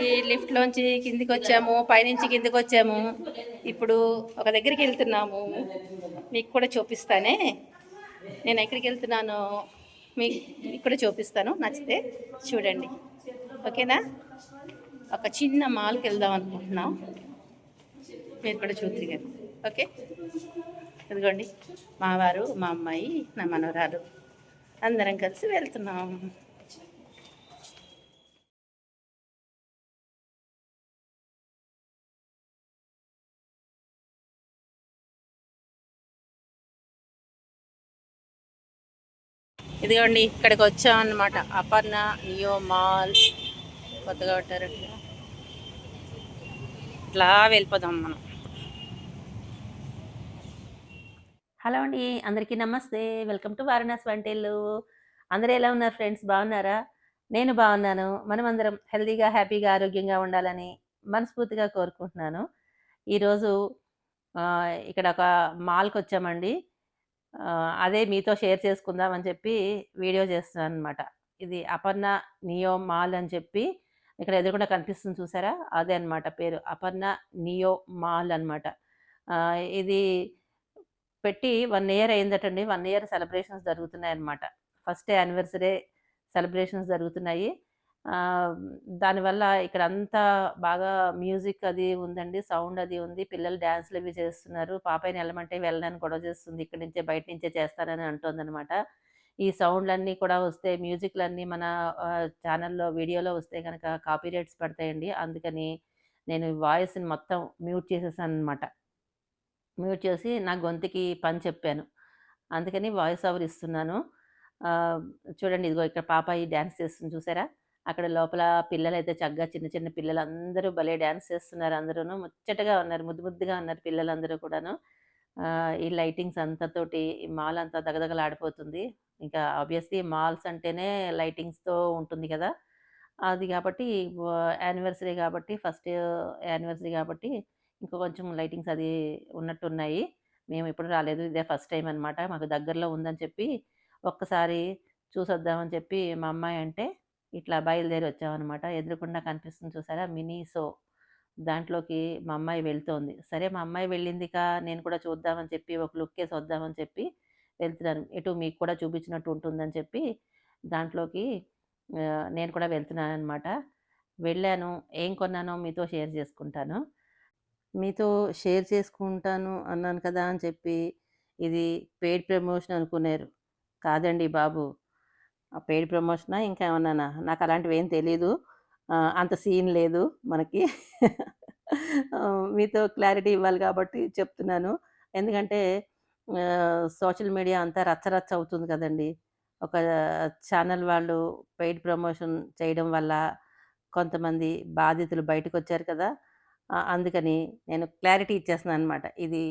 ఈ లిఫ్ట్లోంచి కిందికి వచ్చాము, పైనుంచి కిందికి వచ్చాము. ఇప్పుడు ఒక దగ్గరికి వెళ్తున్నాము, మీకు కూడా చూపిస్తానే. నేను ఎక్కడికి వెళ్తున్నానో మీకు కూడా చూపిస్తాను, నచ్చితే చూడండి. ఓకేనా? ఒక చిన్న మాల్కి వెళ్దాం అనుకుంటున్నాం, మీరు కూడా చూద్దరు కానీ. ఓకే, ఇదిగోండి మా వారు, మా అమ్మాయి, నా మనవరాలు అందరం కలిసి వెళ్తున్నాం. ఇదిగోండి ఇక్కడికి వచ్చాం అన్నమాట. అపర్ణ నియో మాల్ కొత్తగా ఉంటారండి. ఇట్లా వెళ్ళిపోదాం మనం. హలో అండి, అందరికీ నమస్తే. వెల్కమ్ టు వారణాసి వంటిల్లు. అందరూ ఎలా ఉన్నారు ఫ్రెండ్స్? బాగున్నారా? నేను బాగున్నాను. మనమందరం హెల్తీగా, హ్యాపీగా, ఆరోగ్యంగా ఉండాలని మనస్ఫూర్తిగా కోరుకుంటున్నాను. ఈరోజు ఇక్కడ ఒక మాల్కి వచ్చామండి. అదే మీతో షేర్ చేసుకుందాం అని చెప్పి వీడియో చేస్తున్నాను అనమాట. ఇది అపర్ణ నియో మాల్ అని చెప్పి ఇక్కడ ఎదురుగుండా కనిపిస్తుంది చూసారా, అదే అనమాట పేరు. అపర్ణ నియో మాల్ అనమాట. ఇది పెట్టి 1 ఇయర్ అయిందటండి. 1 ఇయర్ సెలబ్రేషన్స్ జరుగుతున్నాయన్నమాట. ఫస్ట్ యానివర్సరీ సెలబ్రేషన్స్ జరుగుతున్నాయి. దానివల్ల ఇక్కడంతా బాగా మ్యూజిక్ అది ఉందండి. సౌండ్ అది ఉంది. పిల్లలు డాన్స్‌లు అవి చేస్తున్నారు. పాపాయిని వెళ్ళమంటే వెళ్ళనని గొడవ చేస్తుంది. ఇక్కడి నుంచే బయట నుంచే చేస్తానని అంటోందనమాట. ఈ సౌండ్‌లన్నీ కూడా వస్తే, మ్యూజిక్‌లన్నీ మన ఛానెల్‌లో వీడియోలో వస్తే గనక కాపీరైట్స్ పడతాయండి. అందుకని నేను వాయిస్‌ని మొత్తం మ్యూట్ చేసేసాననమాట. మ్యూట్ చేసి నా గొంతుకి పని చెప్పాను. అందుకని వాయిస్ ఓవర్ ఇస్తున్నాను. ఆహ్, చూడండి ఇదిగో ఇక్కడ పాపాయి డాన్స్ చేస్తుంది చూసారా? అక్కడ లోపల పిల్లలైతే చక్కగా చిన్న చిన్న పిల్లలందరూ భలే డాన్స్ చేస్తున్నారు అందరూను. ముచ్చటగా ఉన్నారు. ముద్దు ముద్దుగా ఉన్నారు పిల్లలందరూ కూడాను. ఈ లైటింగ్స్ అంతతోటి ఈ మాల్ అంతా దగదగలాడిపోతుంది. ఇంకా ఆబ్వియస్లీ మాల్స్ అంటేనే లైటింగ్స్‌తో ఉంటుంది కదా! అది కాబట్టి యానివర్సరీ కాబట్టి ఫస్ట్ యానివర్సరీ కాబట్టి ఇంకా కొంచెం లైటింగ్స్ అది ఉన్నట్టున్నాయి. మేమెప్పుడు రాలేదు. ఇదే ఫస్ట్ టైమ్ అనమాట. మాకు దగ్గరలో ఉందని చెప్పి ఒక్కసారి చూసొద్దామని చెప్పి మా అమ్మాయి అంటే ఇట్లా బయలుదేరి వచ్చామనమాట. ఎదురుగుండా కనిపిస్తుంది చూసారా మినీ షో. దాంట్లోకి మా అమ్మాయి వెళ్తోంది. సరే మా అమ్మాయి వెళ్ళిందిక నేను కూడా చూద్దామని చెప్పి ఒక లుక్కేసి వద్దామని చెప్పి వెళ్తున్నాను. ఎటు మీకు కూడా చూపించినట్టు ఉంటుందని చెప్పి దాంట్లోకి నేను కూడా వెళ్తున్నాననమాట. వెళ్ళాను. ఏం కొన్నానో మీతో షేర్ చేసుకుంటాను. మీతో షేర్ చేసుకుంటాను అన్నాను కదా అని చెప్పి, ఇది పెయిడ్ ప్రమోషన్ అనుకున్నారు. కాదండి బాబు. ఆ పెయిడ్ ప్రమోషనా ఇంకేమన్నానా? నాకలాంటివేం తెలీదు. అంత సీన్ లేదు మనకి. మీతో క్లారిటీ ఇవ్వాలి కాబట్టి చెప్తున్నాను. ఎందుకంటే సోషల్ మీడియా అంతా రచ్చ రచ్చ అవుతుంది కదండీ! ఒక ఛానల్ వాళ్ళు పెయిడ్ ప్రమోషన్ చేయడం వల్ల కొంతమంది బాధితులు బయటకొచ్చారు కదా! అందుకని నేను క్లారిటీ ఇచ్చేస్తున్నాననమాట. ఇది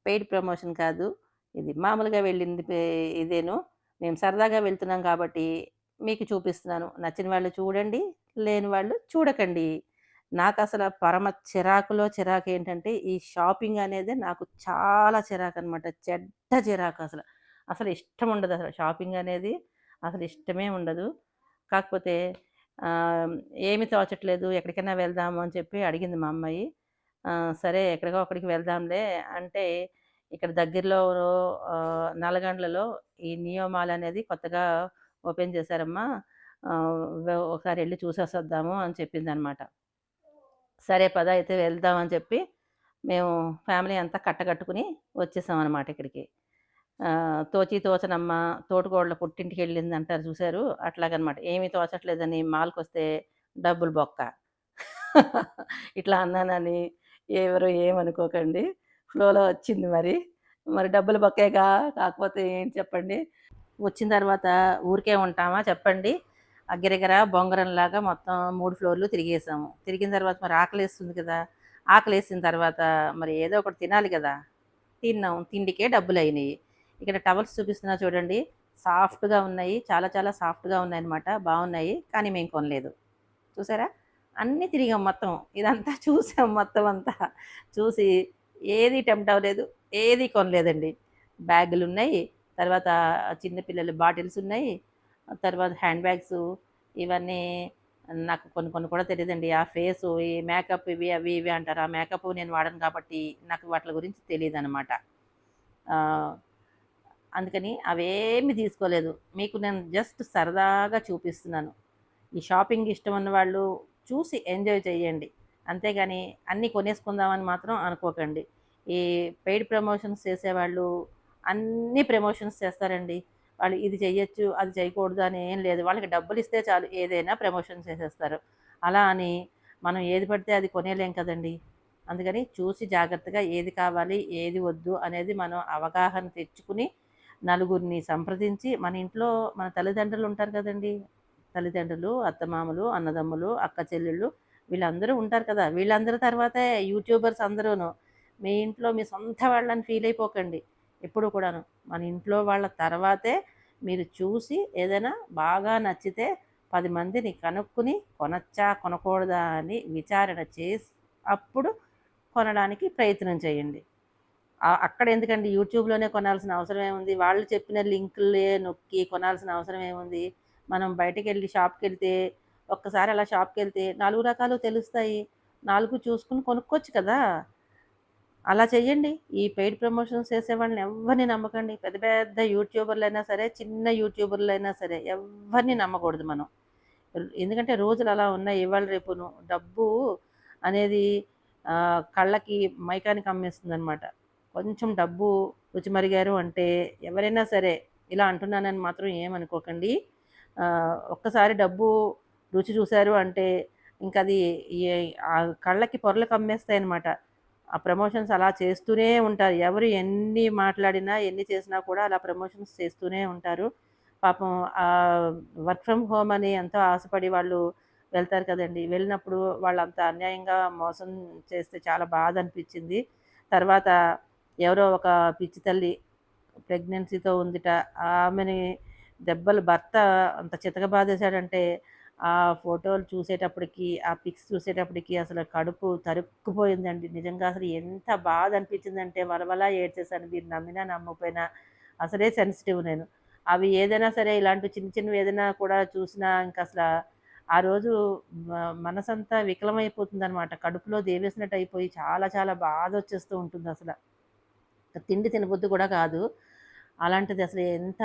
పెయిడ్ ప్రమోషన్ కాదు. ఇది మామూలుగా వెళ్ళింది ఇదేను. మేము సరదాగా వెళ్తున్నాం కాబట్టి మీకు చూపిస్తున్నాను. నచ్చిన వాళ్ళు చూడండి. లేని వాళ్ళు చూడకండి. నాకసల పరమ చిరాకులో చిరాకేంటంటే, ఈ షాపింగ్ అనేది నాకు చాలా చిరాకనమాట. చెడ్డ చిరాకసల. అసలు ఇష్టముండదసల షాపింగ్ అనేది. అసలు ఇష్టమే ఉండదు. కాకపోతే ఏమి తోచట్లేదు. ఎక్కడికైనా వెళ్దాము అని చెప్పి అడిగింది మా అమ్మాయి. సరే ఎక్కడికో అక్కడికి వెళ్దాంలే అంటే, ఇక్కడ దగ్గరలో నల్గొండలో ఈ నియో మాల్ అనేది కొత్తగా ఓపెన్ చేశారమ్మా. ఒకసారి ఎళ్లి చూసేసొద్దాము అని చెప్పిందనమాట. సరే పద అయితే వెళ్దాం అని చెప్పి మేము ఫ్యామిలీ అంతా కట్టకట్టుకుని వచ్చేసామనమాట ఇక్కడికి. తోచి తోచనమ్మ తోటికోడళ్ళ పుట్టింటికెళ్ళిందంటారు చూసారు? అట్లాగనమాట. ఏమి తోచట్లేదని మాల్‌కొస్తే డబ్బులు బొక్క. ఇట్లా అన్నానని ఎవరు ఏమనుకోకండి. ఫ్లోలో వచ్చింది మరి. మరి డబ్బులు బొక్కేగా కాకపోతే ఏంటి చెప్పండి? వచ్చిన తర్వాత ఊరికే ఉంటామా చెప్పండి? గిరగిర బొంగరంలాగా మొత్తం 3 ఫ్లోర్‌లు తిరిగేసాము. తిరిగిన తర్వాత మరి ఆకలేస్తుంది కదా! ఆకలేసిన తర్వాత మరి ఏదో ఒకటి తినాలి గదా! తిన్నాం. తిండికే డబ్బులయినియి. ఇక్కడ టవల్స్ చూపిస్తున్నా చూడండి. సాఫ్ట్‌గా ఉన్నాయి. చాలా చాలా సాఫ్ట్‌గా ఉన్నాయన్నమాట. బావున్నాయి. కానీ మేము కొనలేదు. చూసారా? అన్నీ తిరిగాం మొత్తం. ఇదంతా చూసాం మొత్తం అంతా. చూసి ఏది టెంప్ట్ అవ్వలేదు. ఏది కొనలేదండి. బ్యాగులున్నాయి. తర్వాత చిన్న పిల్లల బాటిల్స్ ఉన్నాయి. తర్వాత హ్యాండ్ బ్యాగ్సు ఇవన్నీ నాకు కొన్ని కొన్ని కూడా తెలీదండి. ఆ ఫేసు, ఈ మేకప్ ఇవి, అవి, ఇవి అంటారు. ఆ మేకప్ నేను వాడను కాబట్టి నాకు వాటిల గురించి తెలీదనమాట. ఆహ్, అందుకని అవేమి తీసుకోలేదు. మీకు నేను జస్ట్ సరదాగా చూపిస్తున్నాను. ఈ షాపింగ్ ఇష్టం ఉన్న వాళ్ళు చూసి ఎంజాయ్ చేయండి. అంతేగాని అన్నీ కొనేసుకుందామని మాత్రం అనుకోకండి. ఈ పెయిడ్ ప్రమోషన్స్ చేసేవాళ్ళు అన్నీ ప్రమోషన్స్ చేస్తారండి. వాళ్ళు ఇది చెయ్యొచ్చు, అది చేయకూడదు అని ఏం లేదు. వాళ్ళకి డబ్బులిస్తే చాలు ఏదైనా ప్రమోషన్ చేసేస్తారు. అలా అని మనం ఏది పడితే అది కొనేయలేం కదండీ! అందుకని చూసి జాగ్రత్తగా ఏది కావాలి, ఏది వద్దు అనేది మనం అవగాహన తెచ్చుకుని, నలుగురిని సంప్రదించి మన ఇంట్లో మన తల్లిదండ్రులు ఉంటారు కదండీ! తల్లిదండ్రులు, అత్తమామలు, అన్నదమ్ములు, అక్క చెల్లెళ్ళు వీళ్ళందరూ ఉంటారు కదా! వీళ్ళందరి తర్వాతే యూట్యూబర్స్ అందరూను. మీ ఇంట్లో మీ సొంత వాళ్ళని ఫీల్ అయిపోకండి ఎప్పుడు కూడాను. మన ఇంట్లో వాళ్ళ తర్వాతే మీరు చూసి ఏదైనా బాగా నచ్చితే 10 మందిని కనుక్కొని కొనొచ్చా? కొనకూడదా? అని విచారణ చేసి అప్పుడు కొనడానికి ప్రయత్నం చేయండి. అక్కడ ఎందుకండి యూట్యూబ్‌లోనే కొనాల్సిన అవసరం ఏముంది? వాళ్ళు చెప్పిన లింకులే నొక్కి కొనాల్సిన అవసరం ఏముంది? మనం బయటికెళ్ళి షాప్‌కెళ్తే ఒక్కసారి అలా షాప్‌కెళ్తే 4 రకాలు తెలుస్తాయి. 4 చూసుకొని కొనుక్కోవచ్చు కదా! అలా చెయ్యండి. ఈ పెయిడ్ ప్రమోషన్స్ చేసేవాళ్ళని ఎవ్వరిని నమ్మకండి. పెద్ద పెద్ద యూట్యూబర్‌లైనా సరే, చిన్న యూట్యూబర్‌లైనా సరే ఎవ్వరిని నమ్మకూడదు మనం. ఎందుకంటే రోజులు అలా ఉన్నాయి ఇవాళ రేపును. డబ్బు అనేది కళ్ళకి మైకానికి అమ్మేస్తుందనమాట. కొంచెం డబ్బు రుచిమరిగారు అంటే ఎవరైనా సరే ఇలా అంటున్నానని మాత్రం ఏమనుకోకండి. ఒక్కసారి డబ్బు రుచి చూసారు అంటే ఇంకది ఏ కళ్ళకి పొరలు కమ్మేస్తాయనమాట. ఆ ప్రమోషన్స్ అలా చేస్తూనే ఉంటారు. ఎవరు ఎన్ని మాట్లాడినా, ఎన్ని చేసినా కూడా అలా ప్రమోషన్స్ చేస్తూనే ఉంటారు. పాపం వర్క్ ఫ్రమ్ హోమ్ అని ఎంతో ఆశపడి వాళ్ళు వెళ్తారు కదండీ! వెళ్ళినప్పుడు వాళ్ళంత అన్యాయంగా మోసం చేస్తే చాలా బాధనిపిచ్చింది. తర్వాత ఎవరో ఒక పిచ్చి తల్లి ప్రెగ్నెన్సీతో ఉందిట. ఆమెని దెబ్బలు భర్త అంత చితకబాదేశాడంటే, ఆ ఫోటోలు చూసేటప్పటికి, ఆ పిక్స్ చూసేటప్పటికి అసలు కడుపు తరుక్కుపోయిందండి. నిజంగా అసలు ఎంత బాధ అనిపించిందంటే వలవలా ఏడ్చేసాను. మీరు నమ్మినా నమ్మకపోయినా అసలే సెన్సిటివ్ నేను. అవి ఏదైనా సరే ఇలాంటి చిన్న చిన్నవి ఏదైనా కూడా చూసినా ఇంకసల ఆ రోజు మ మనసంతా వికలమైపోతుందనమాట. కడుపులో దేవేసినట్టు అయిపోయి చాలా చాలా బాధొచ్చేస్తూ ఉంటుందసల. తిండి తినబుద్ధి కూడా కాదు. అలాంటిది అసలు ఎంత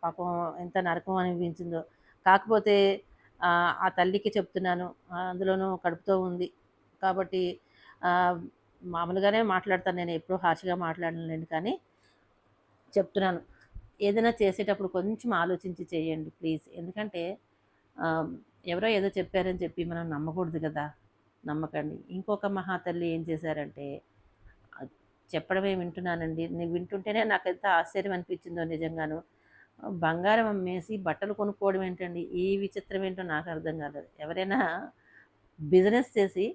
పాపం ఎంత నరకం అనిపించిందో. కాకపోతే ఆ తల్లికి చెప్తున్నాను. అందులోనూ కడుపుతో ఉంది. కాబట్టి ఆహ్, మామూలుగానే మాట్లాడతాను నేను ఎప్పుడూ హార్ష్‌గా మాట్లాడనులెండి కానీ చెప్తున్నాను. ఏదైనా చేసేటప్పుడు కొంచెం ఆలోచించి చేయండి ప్లీజ్. ఎందుకంటే ఆహ్, ఎవరో ఏదో చెప్పారని చెప్పి మనం నమ్మకూడదు గదా! నమ్మకండి. ఇంకొక మహాతల్లి ఏం చేశారంటే ఆహ్, చెప్పడమే వింటున్నానండి. నేను వింటుంటేనే నాకెంత ఆశ్చర్యం అనిపించిందో నిజంగాను. బంగారం అమ్మేసి బట్టలు కొనుక్కోవడం ఏంటండి? ఈ విచిత్రం ఏంటో నాకు అర్థం కాలేదు. ఎవరైనా బిజినెస్ చేసి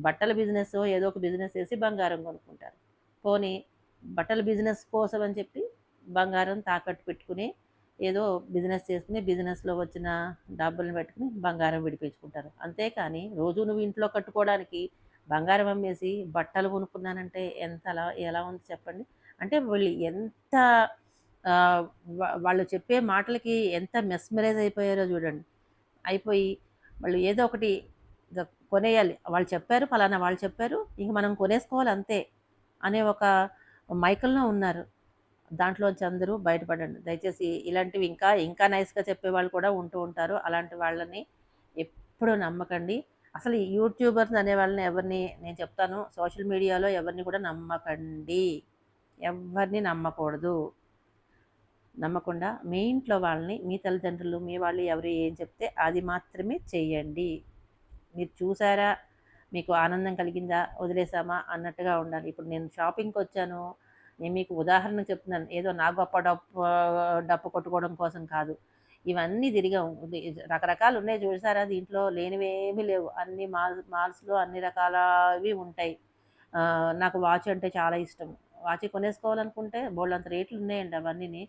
బట్టల బిజినెస్సో ఏదో ఒక బిజినెస్ చేసి బంగారం కొనుక్కుంటారు. పోనీ బట్టల బిజినెస్ కోసం అని చెప్పి బంగారం తాకట్టు పెట్టుకుని ఏదో బిజినెస్ చేసుకుని బిజినెస్‌లో వచ్చిన డబ్బుల్ని పెట్టుకొని బంగారం విడిపించుకుంటారు. అంతేకాని రోజు నువ్వు ఇంట్లో కట్టుకోవడానికి బంగారం అమ్మేసి బట్టలు కొనుక్కున్నానంటే ఎంతలా ఎలా ఉంది చెప్పండి? అంటే వీళ్ళు ఎంత ఆహ్, వాళ్ళు చెప్పే మాటలకి ఎంత మెస్మరైజ్ అయిపోయారో చూడండి. అయిపోయి వాళ్ళు ఏదో ఒకటి ఇగ కొనేయాలి. వాళ్ళు చెప్పారు, పలానా వాళ్ళు చెప్పారు. ఇంక మనం కొనేసుకోవాలి అంతే అనే ఒక మైకంలో ఉన్నారు. దాంట్లోంచి అందరూ బయటపడండి. దయచేసి ఇలాంటివి ఇంకా, ఇంకా నైస్‌గా చెప్పేవాళ్ళు కూడా ఉంటూ ఉంటారు. అలాంటి వాళ్ళని ఎప్పుడూ నమ్మకండి. అసలు ఈ యూట్యూబర్స్ అనే వాళ్ళని ఎవరిని నేను చెప్తాను సోషల్ మీడియాలో ఎవరిని కూడా నమ్మకండి. ఎవ్వరిని నమ్మకూడదు. నమ్మకుండా మీ ఇంట్లో వాళ్ళని, మీ తల్లిదండ్రులు, మీ వాళ్ళు ఎవరు ఏం చెప్తే అది మాత్రమే చెయ్యండి. మీరు చూసారా? మీకు ఆనందం కలిగిందా? వదిలేసామా? అన్నట్టుగా ఉండాలి. ఇప్పుడు నేను షాపింగ్‌కొచ్చాను. నేను మీకు ఉదాహరణకు చెప్తున్నాను. ఏదో నా గొప్ప డప్పు కొట్టుకోవడం కోసం కాదు. ఇవన్నీ తిరిగాం. రకరకాలున్నాయి చూసారా దీంట్లో లేనివేమీ లేవు. అన్ని మాల్స్‌లో అన్ని రకాలవి ఉంటాయి. నాకు వాచ్ అంటే చాలా ఇష్టం. వాచ్ కొనేసుకోవాలనుకుంటే బోలెడంత రేట్లున్నాయండి అవన్నీని.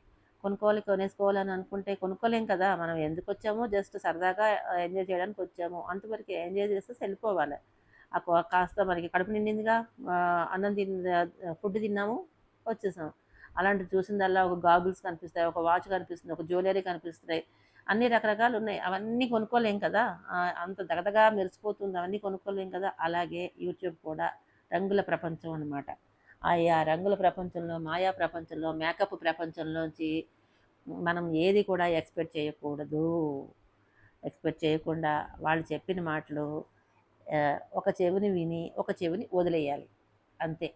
కొనేసుకోవాలని అనుకుంటే కొనుక్కోలేం కదా! మనం ఎందుకొచ్చామో జస్ట్ సరదాగా ఎంజాయ్ చేయడానికొచ్చాము. అంతవరకే ఎంజాయ్ చేసేసి ఎళ్ళిపోవాలి. కాస్త మనకి కడుపు నిండిందిగా అన్నం ఫుడ్ తిన్నాము, వచ్చేసాం. అలాంటిది చూసిందల్లా ఒక గాగుల్స్ కనిపిస్తాయి, ఒక వాచ్ కనిపిస్తుంది, ఒక జ్యువెల్లరీ కనిపిస్తున్నాయి. అన్ని రకరకాలున్నాయి. అవన్నీ కొనుక్కోలేం కదా! అంత దగదగా మెరిసిపోతుంది అవన్నీ కొనుక్కోలేం కదా! అలాగే యూట్యూబ్ కూడా రంగుల ప్రపంచం అనమాట. ఆ రంగుల ప్రపంచంలో, మాయా ప్రపంచంలో, మేకప్ ప్రపంచంలోంచి మనం ఏది కూడా ఎక్స్‌పెక్ట్ చేయకూడదు. ఎక్స్‌పెక్ట్ చేయకుండా వాళ్ళు చెప్పిన మాటలు ఒక చెవిని విని, ఒక చెవిని వదిలేయాలి. అంతే.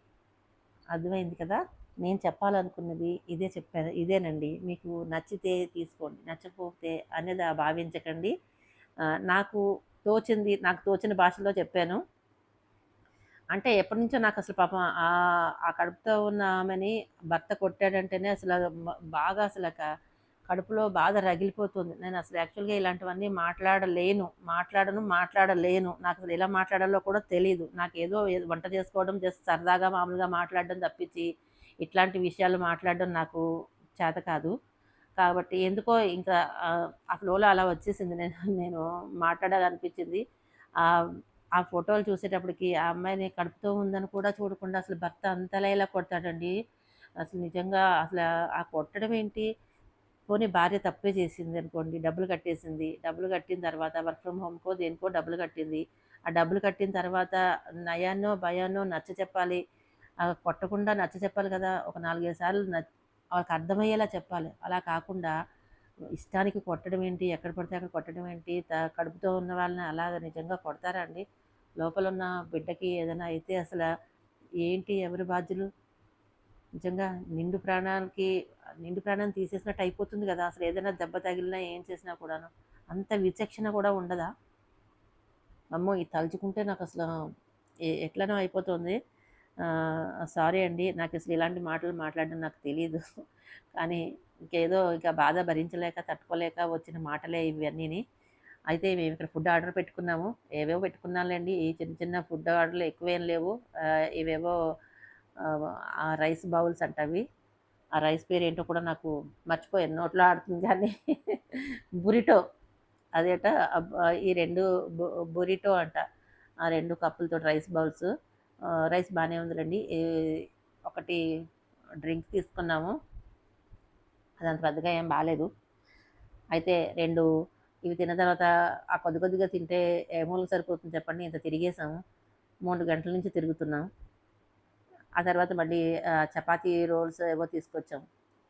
అర్థమైంది కదా! నేను చెప్పాలనుకున్నది ఇదే చెప్పాను. ఇదేనండి. మీకు నచ్చితే తీసుకోండి. నచ్చకపోతే అన్యథా భావించకండి. నాకు తోచిన భాషలో చెప్పాను. అంటే ఎప్పటినుంచో నాకసలు పాపం ఆ కడుపుతో ఉన్న ఆమెని భర్త కొట్టాడంటేనే బాగా కడుపులో బాధ రగిలిపోతుంది. నేనసలు యాక్చువల్‌గా ఇలాంటివన్నీ మాట్లాడలేను. నాకసలు ఎలా మాట్లాడాలో కూడా తెలీదు. ఏదో వంట చేసుకోవడం జస్ట్ సరదాగా మామూలుగా మాట్లాడడం తప్పించి, ఇట్లాంటి విషయాలు మాట్లాడడం నాకు చేత కాదు. కాబట్టి ఎందుకో ఇంకా ఆ ఫ్లోలో అలా వచ్చేసింది. నేను మాట్లాడాలనిపించింది. ఆహ్, ఆ ఫోటోలు చూసేటప్పటికి ఆ అమ్మాయిని కడుపుతో ఉందని కూడా చూడకుండా అసలు భర్త అంతలా ఎలా కొడతాడండి. అసలు నిజంగా ఆ కొట్టడం ఏంటి? పోనీ భార్య తప్పే చేసిందనుకోండి. డబ్బులు కట్టేసింది. డబ్బులు కట్టిన తర్వాత వర్క్ ఫ్రమ్ హోమ్‌కో దేనికో డబ్బులు కట్టింది. ఆ డబ్బులు కట్టిన తర్వాత నయానో, భయానో నచ్చచెప్పాలి. కొట్టకుండా నచ్చచెప్పాలి కదా! ఒక 4, 5 సార్లు వాళ్ళకి అర్థమయ్యేలా చెప్పాలి. అలా కాకుండా ఇష్టానికి కొట్టడం ఏంటి? ఎక్కడ పడితే అక్కడ కొట్టడం ఏంటి? కడుపుతో ఉన్న వాళ్ళని అలాగా నిజంగా కొడతారా అండి? లోపలున్న బిడ్డకి ఏదైనా అయితే ఏంటి ఎవరు బాధ్యులు? నిజంగా నిండు ప్రాణాన్ని తీసేసినట్టు అయిపోతుంది గదా! అసలేదైనా దెబ్బ తగిలినా ఏం చేసినా కూడాను. అంత విచక్షణ కూడా ఉండదా? అమ్మో! ఇది తలుచుకుంటే నాకసలు ఎట్లనో అయిపోతుంది. సారీ అండి. నాకసలు ఇలాంటి మాటలు మాట్లాడడం నాకు తెలీదు. కానీ ఇక బాధ భరించలేక, తట్టుకోలేక వచ్చిన మాటలే ఇవన్నీని. అయితే మేమిక్కడ ఫుడ్ ఆర్డర్ పెట్టుకున్నాము. ఏవేవో పెట్టుకున్నాంలెండి. ఈ చిన్న చిన్న ఫుడ్ ఆర్డర్‌లు ఎక్కువేం లేవు. ఇవేవో ఆ రైస్ బౌల్స్ అంటవి. ఆ రైస్ పేరేంటో కూడా నాకు మర్చిపోయాను. నోట్లో ఆడుతుంది గానీ బురిటో అదేట ఈ 2 బు బురిటో అంట. ఆ 2 కప్పులతోటి రైస్ బౌల్స్. రైస్ బానే ఉందిలెండి. ఒకటి డ్రింక్ తీసుకున్నాము. అదంత పెద్దగా ఏం బాలేదు. అయితే 2 ఇవి తిన్న తర్వాత ఆ కొద్ది కొద్దిగా తింటే ఏ మూలకి సరిపోతుంది చెప్పండి. ఇంత తిరిగేసాము. 3 గంటల నుంచి తిరుగుతున్నాం. ఆ తర్వాత మళ్ళీ చపాతీ రోల్స్ ఏవో తీసుకొచ్చాం.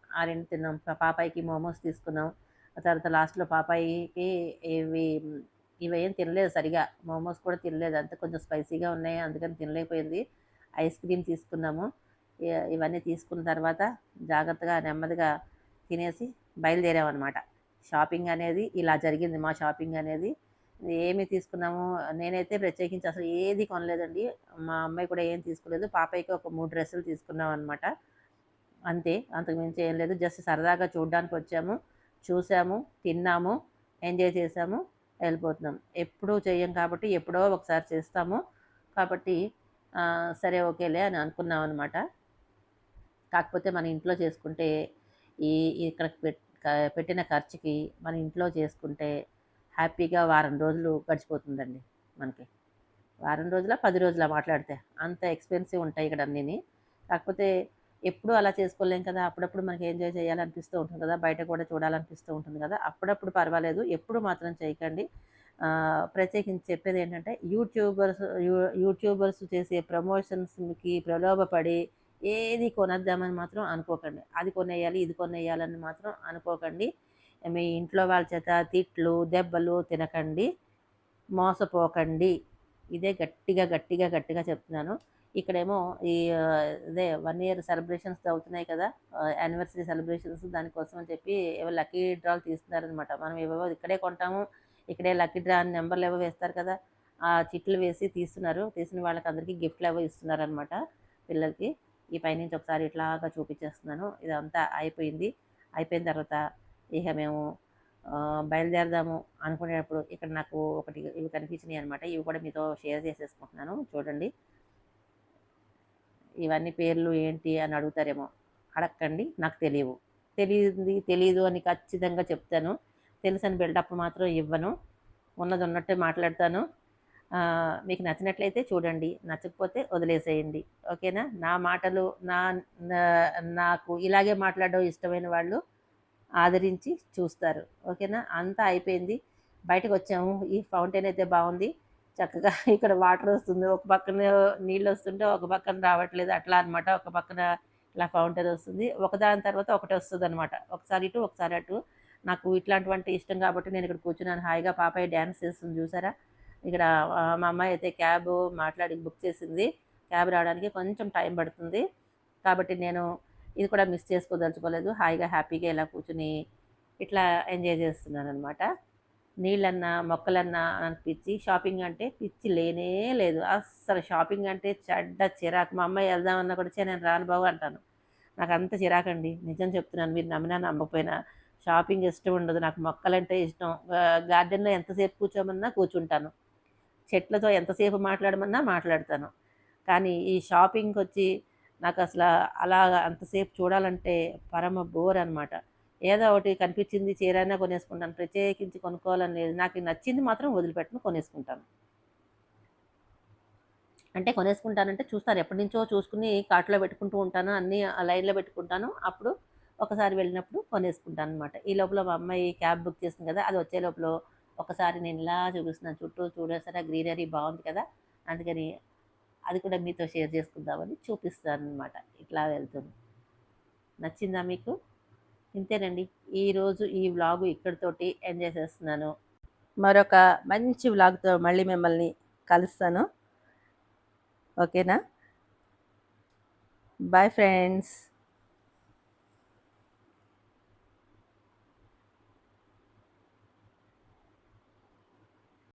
ఆ 2 తిన్నాం. పాపాయికి మోమోస్ తీసుకున్నాం. ఆ తర్వాత లాస్ట్‌లో పాపాయికి ఇవి ఇవేం తినలేదు సరిగా. మోమోస్ కూడా తినలేదు. అంతే కొంచెం స్పైసీగా ఉన్నాయి. అందుకని తినలేకపోయింది. ఐస్ క్రీమ్ తీసుకున్నాము. ఇవన్నీ తీసుకున్న తర్వాత జాగ్రత్తగా నెమ్మదిగా తినేసి బయలుదేరామనమాట. షాపింగ్ అనేది ఇలా జరిగింది మా షాపింగ్ అనేది. ఏమి తీసుకున్నాము నేనైతే ప్రత్యేకించి అసలు ఏది కొనలేదండి. మా అమ్మాయి కూడా ఏం తీసుకోలేదు. పాపయ్యకి ఒక 3 డ్రెస్సులు తీసుకున్నామనమాట. అంతే. అంతకు మించి ఏం లేదు. జస్ట్ సరదాగా చూడ్డానికొచ్చాము. చూసాము, తిన్నాము, ఎంజాయ్ చేసాము, వెళ్ళిపోతున్నాం. ఎప్పుడూ చెయ్యం కాబట్టి ఎప్పుడో ఒకసారి చేస్తాము. కాబట్టి సరే ఓకేలే అని అనుకున్నామనమాట. కాకపోతే మన ఇంట్లో చేసుకుంటే ఈ ఇక్కడ పెట్టిన ఖర్చుకి మన ఇంట్లో చేసుకుంటే హ్యాపీగా వారం రోజులు గడిచిపోతుందండి మనకి. వారం రోజులా? 10 రోజులా మాట్లాడితే? అంత ఎక్స్‌పెన్సివ్ ఉంటాయి ఇక్కడ అన్నీని. కాకపోతే ఎప్పుడూ అలా చేసుకోలేం కదా! అప్పుడప్పుడు మనకి ఎంజాయ్ చేయాలనిపిస్తూ ఉంటుంది కదా! బయట కూడా చూడాలనిపిస్తూ ఉంటుంది కదా! అప్పుడప్పుడు పర్వాలేదు. ఎప్పుడు మాత్రం చేయకండి. ప్రత్యేకించి చెప్పేదేంటంటే యూట్యూబర్స్ చేసే ప్రమోషన్స్‌కి ప్రలోభపడి ఏది కొనేద్దామని మాత్రం అనుకోకండి. అది కొనేయాలి, ఇది కొనేయాలని మాత్రం అనుకోకండి. మీ ఇంట్లో వాళ్ళ చేత తిట్లు, దెబ్బలు తినకండి. మోసపోకండి. ఇదే గట్టిగా చెప్తున్నాను. ఇక్కడేమో ఇదే 1 ఇయర్ సెలబ్రేషన్స్ అవుతున్నాయి కదా! యానివర్సరీ సెలబ్రేషన్స్ దానికోసం అని చెప్పి ఏవో లక్కీ డ్రాలు తీస్తున్నారనమాట. మనం ఏవేవో ఇక్కడే కొంటాము. ఇక్కడే లక్కీ డ్రా అని నంబర్‌లేవో వేస్తారు కదా! ఆ చిట్లు వేసి తీస్తున్నారు. తీసిన వాళ్ళకందరికీ గిఫ్ట్‌లేవో ఇస్తున్నారనమాట పిల్లలకి. ఈ పైనుంచి ఒకసారి ఇట్లాగా చూపిచ్చేస్తున్నాను. ఇదంతా అయిపోయింది. అయిపోయిన తర్వాత ఇక మేము బయలుదేరదాము అనుకునేటప్పుడు ఇక్కడ నాకు ఇవి కనిపించినాయి అనమాట. ఇవి కూడా మీతో షేర్ చేసేసుకుంటున్నాను చూడండి. ఇవన్నీ పేర్లు ఏంటి అని అడుగుతారేమో. అడక్కండి. నాకు తెలియవు. తెలీదు అని ఖచ్చితంగా చెప్తాను. తెలుసని బిల్డప్ మాత్రం ఇవ్వను. ఉన్నది ఉన్నట్టే మాట్లాడతాను. మీకు నచ్చినట్లయితే చూడండి. నచ్చకపోతే వదిలేసేయండి. ఓకేనా? నా మాటలు నా నా నాకు ఇలాగే మాట్లాడడం ఇష్టమైన వాళ్ళు ఆదరించి చూస్తారు. ఓకేనా? అంతా అయిపోయింది. బయటకొచ్చాము. ఈ ఫౌంటైన్ అయితే బావుంది. చక్కగా ఇక్కడ వాటర్ వస్తుంది. ఒక పక్కన నీళ్ళొస్తుంటే, ఒక పక్కన రావట్లేదు. అట్లా అనమాట. ఒక పక్కన ఇలా ఫౌంటైన్ వస్తుంది. ఒకదాని తర్వాత ఒకటి వస్తదనమాట. ఒకసారి ఇటు, ఒకసారి అటు. నాకు ఇట్లాంటివంటే ఇష్టం కాబట్టి నేను ఇక్కడ కూర్చున్నాను హాయిగా. పాపయ్య డాన్స్ చేస్తుంది చూసారా? ఇక్కడ మా అమ్మాయి అయితే క్యాబ్ మాట్లాడి బుక్ చేసింది. క్యాబ్ రావడానికి కొంచెం టైం పడుతుంది. కాబట్టి నేను ఇది కూడా మిస్ చేసుకోదలుచుకోలేదు. హాయిగా హ్యాపీగా ఇలా కూర్చొని ఇట్లా ఎంజాయ్ చేస్తున్నాననమాట. నీళ్ళన్నా, మొక్కలన్నా నాకు పిచ్చి. షాపింగ్ అంటే పిచ్చి లేనే లేదు. అస్సలు షాపింగ్ అంటే చెడ్డ చిరాకు. మా అమ్మాయి వెళ్దామన్నా కూడా, "ఛే! నేను రాను బాబు" అంటాను. నాకంత చిరాకండి. నిజం చెప్తున్నాను. మీరు నమ్మినా నమ్మకపోయినా. షాపింగ్ ఇష్టం ఉండదు. నాకు మొక్కలంటే ఇష్టం. గార్డెన్‌లో ఎంతసేపు కూర్చోమన్నా కూర్చుంటాను. చెట్లతో ఎంతసేపు మాట్లాడమన్నా మాట్లాడతాను. కానీ ఈ షాపింగ్‌కొచ్చి నాకసల అలాగా అంతసేపు చూడాలంటే పరమ బోర్ అనమాట. ఏదో ఒకటి కనిపించింది చీరైనా కొనేసుకుంటాను. ప్రత్యేకించి కొనుక్కోవాలని లేదు. నాకు నచ్చింది మాత్రం వదిలిపెట్టను, కొనేసుకుంటాను. అంటే కొనేసుకుంటానంటే చూస్తాను. ఎప్పటినుంచో చూసుకొని కార్ట్‌లో పెట్టుకుంటూ ఉంటాను. అన్నీ లైన్‌లో పెట్టుకుంటాను. అప్పుడు ఒకసారి వెళ్ళినప్పుడు కొనేసుకుంటాననమాట. ఈ లోపల మా అమ్మాయి క్యాబ్ బుక్ చేసింది కదా! అది వచ్చే లోపల ఒకసారి నేను ఇలా చూపిస్తున్నాను. చుట్టూ చూడేసారా గ్రీనరీ బావుంది కదా! అందుకని అది కూడా మీతో షేర్ చేసుకుందామని చూపిస్తాననమాట. ఇట్లా వెళ్తుంది. నచ్చిందా మీకు? ఇంతేనండి. ఈరోజు ఈ వ్లాగు ఇక్కడితోటి ఎండ్ చేసేస్తున్నాను. మరొక మంచి వ్లాగ్‌తో మళ్ళీ మిమ్మల్ని కలుస్తాను. ఓకేనా? Bye friends.